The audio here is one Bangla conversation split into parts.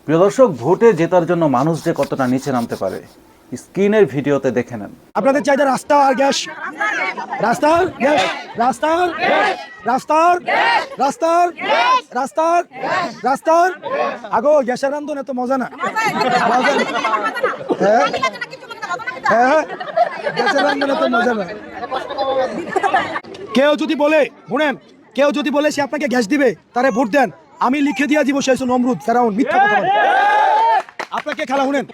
প্রিয় দর্শক, ভোটে জেতার জন্য মানুষ যে কতটা নিচে নামতে পারে স্ক্রিনের ভিডিওতে দেখে নেন। আপনাদের চাইতে রাস্তা আর গ্যাস, রাস্তার গ্যাস, রাস্তার রাস্তার রাস্তার রাস্তার রাস্তার আগো গ্যাসের রান্ধন এত মজা না। মজা না। হ্যাঁ হ্যাঁ, গ্যাসের রান্ধন এত মজা না। কেউ যদি বলে, শুনেন, কেউ যদি বলে সে আপনাকে গ্যাস দিবে তারে ভোট দেন, আমি লিখে দিয়ে দিব সে নমরুদ ফেরাউন মিথ্যা কথা বলে। আপনাকে খেলা শুনেন,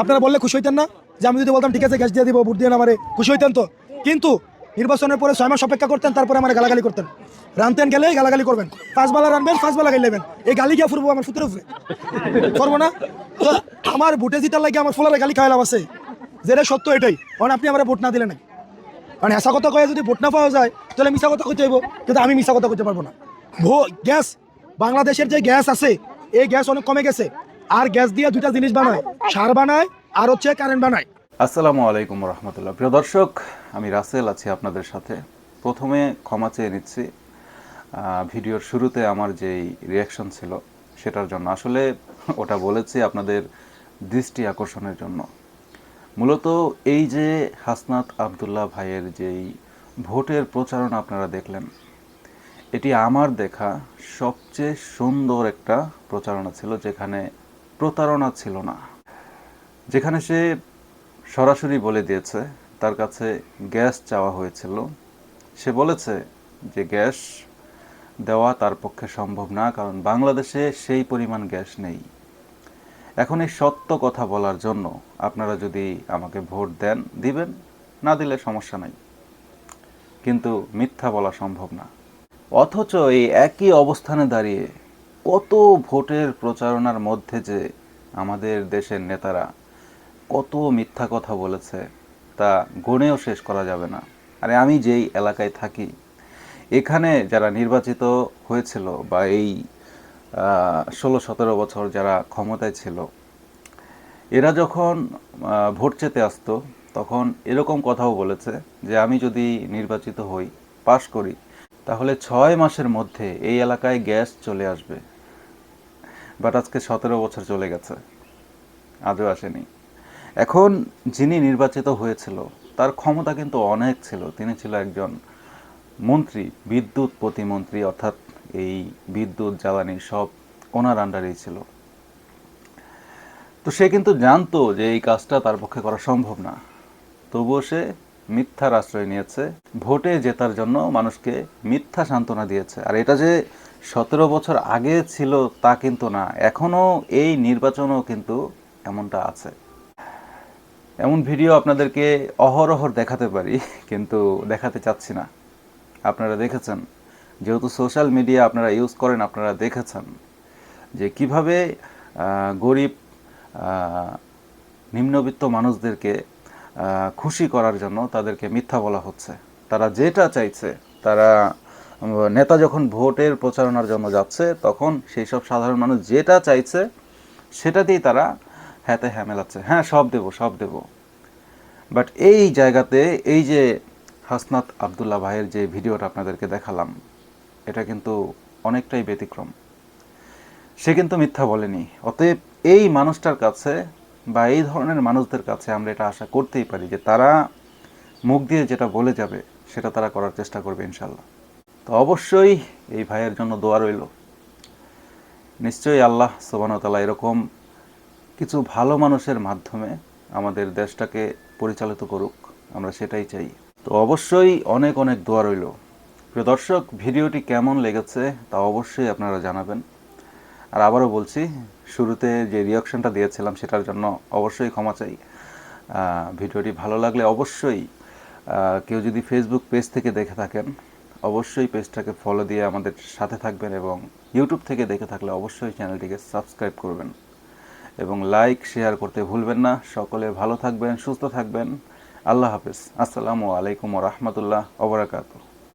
আপনারা বললে খুশি হইতেন না যে আমি যদি বলতাম ঠিক আছে গ্যাস দিয়ে দিব ভোট দিয়ে আমারে, খুশি হইতেন তো? কিন্তু নির্বাচনের পরে 6 মাস অপেক্ষা করতেন, তারপরে আমার গালাগালি করতেন। রানতেন গেলে গালাগালি করবেন, 5 বেলা রানবেন, 5 বেলা গাইলেবেন, এই গালি গিয়ে ফুরবো আমার ফুতের উপরে করবো না তো? আমার ভোটে জিতার লাগে আমার ফুলারে গালি খাওয়ালাম আছে, যেটা সত্য এটাই। কারণ আপনি আমার ভোট না দিলে নাই, কারণ হেসা কথা কয়ে যদি ভোট না পাওয়া যায় তাহলে মিশা কথা কইতে হইব, কিন্তু আমি মিশা কথা কইতে পারবো না। গ্যাস, বাংলাদেশের যে গ্যাস আছে এই গ্যাস অনেক কমে গেছে, আর গ্যাস দিয়ে দুইটা জিনিস বানায়, সার বানায় আর হচ্ছে কারেন্ট বানায়। আসসালামু আলাইকুম রহমতুল্লাহ। প্রিয় দর্শক, আমি রাসেল আছি আপনাদের সাথে। প্রথমে ক্ষমা চেয়ে নিচ্ছি ভিডিওর শুরুতে আমার যেই রিয়াকশন ছিল সেটার জন্য। আসলে ওটা বলেছি আপনাদের দৃষ্টি আকর্ষণের জন্য। মূলত এই যে হাসনাত আবদুল্লাহ ভাইয়ের যেই ভোটের প্রচারণা আপনারা দেখলেন, এটি আমার দেখা সবচেয়ে সুন্দর একটা প্রচারণা ছিল, যেখানে প্রতারণা ছিল না, যেখানে সে সরাসরি বলে দিয়েছে তার কাছে গ্যাস চাওয়া হয়েছিল। সে বলেছে যে গ্যাস দেওয়া তার পক্ষে সম্ভব না, কারণ বাংলাদেশে সেই পরিমাণ গ্যাস নেই। এখন এই সত্য কথা বলার জন্য আপনারা যদি আমাকে ভোট দেন, দিবেন, না দিলে সমস্যা নাই, কিন্তু মিথ্যা বলা সম্ভব না। অথচ এই একই অবস্থানে দাঁড়িয়ে কত ভোটের প্রচারণার মধ্যে যে আমাদের দেশের নেতারা কত মিথ্যা কথা বলেছে তা গণেও শেষ করা যাবে না। আরে আমি যেই এলাকায় থাকি, এখানে যারা নির্বাচিত হয়েছিল বা এই 16-17 বছর যারা ক্ষমতায় ছিল, এরা যখন ভোট চেতে আসতো তখন এরকম কথাও বলেছে যে আমি যদি নির্বাচিত হই, পাশ করি, তাহলে 6 মাসের মধ্যে এই এলাকায় গ্যাস চলে আসবে। বাট আজকে 17 বছর চলে গেছে, আজও আসেনি। এখন যিনি নির্বাচিত হয়েছিল তার ক্ষমতা কিন্তু অনেক ছিল, তিনি ছিল একজন মন্ত্রী, বিদ্যুৎ প্রতিমন্ত্রী, অর্থাৎ এই বিদ্যুৎ জ্বালানি সব ওনার আন্ডারেই ছিল। তো সে কিন্তু জানতো যে এই কাজটা তার পক্ষে করা সম্ভব না, তবুও সে মিথ্যার আশ্রয় নিয়েছে, ভোটে জেতার জন্য মানুষকে মিথ্যা সান্ত্বনা দিয়েছে। আর এটা যে 17 বছর আগে ছিল তা কিন্তু না, এখনও এই নির্বাচনও কিন্তু এমনটা আছে। এমন ভিডিও আপনাদেরকে অহরহ দেখাতে পারি, কিন্তু দেখাতে চাচ্ছি না। আপনারা দেখেছেন, যেহেতু সোশ্যাল মিডিয়া আপনারা ইউজ করেন, আপনারা দেখেছেন যে কিভাবে গরিব নিম্নবিত্ত মানুষদেরকে খুশি করার জন্য তাদেরকে মিথ্যা বলা হচ্ছে। তারা যেটা চাইছে, তারা নেতা যখন ভোটের প্রচারণার জন্য যাচ্ছে তখন সেই সব সাধারণ মানুষ যেটা চাইছে সেটাতেই তারা হ্যাঁতে হ্যাঁ মেলাচ্ছে, হ্যাঁ সব দেব সব দেব। বাট এই জায়গাতে এই যে হাসনাত আবদুল্লাহ ভাইয়ের যে ভিডিওটা আপনাদেরকে দেখালাম, এটা কিন্তু অনেকটাই ব্যতিক্রম। সে কিন্তু মিথ্যা বলেনি। অতএব এই মানুষটার কাছে বা এই ধরনের মানুষদের কাছে আমরা এটা আশা করতেই পারি যে তারা মুখ দিয়ে যেটা বলে যাবে সেটা তারা করার চেষ্টা করবে ইনশাল্লাহ। তো অবশ্যই এই ভাইয়ের জন্য দোয়া রইল। নিশ্চয়ই আল্লাহ সুবহানাহু ওয়া তাআলা এরকম কিছু ভালো মানুষের মাধ্যমে আমাদের দেশটাকে পরিচালিত করুক, আমরা সেটাই চাই। তো অবশ্যই অনেক অনেক দোয়া রইল। প্রিয় দর্শক, ভিডিওটি কেমন লেগেছে তা অবশ্যই আপনারা জানাবেন। আর আবারও বলছি, শুরুতে যে রিয়াকশনটা দিয়েছিলাম সেটার জন্য অবশ্যই ক্ষমা চাই। ভিডিওটি ভালো লাগলে অবশ্যই, কেউ যদি ফেসবুক পেজ থেকে দেখে থাকেন অবশ্যই পেজটাকে ফলো দিয়ে আমাদের সাথে থাকবেন, এবং ইউটিউব থেকে দেখে থাকলে অবশ্যই চ্যানেলটিকে সাবস্ক্রাইব করবেন এবং লাইক শেয়ার করতে ভুলবেন না। সকলে ভালো থাকবেন, সুস্থ থাকবেন। আল্লাহ হাফেজ। আসসালামু আলাইকুম ওয়া রাহমাতুল্লাহ ওয়া বারাকাতুহু।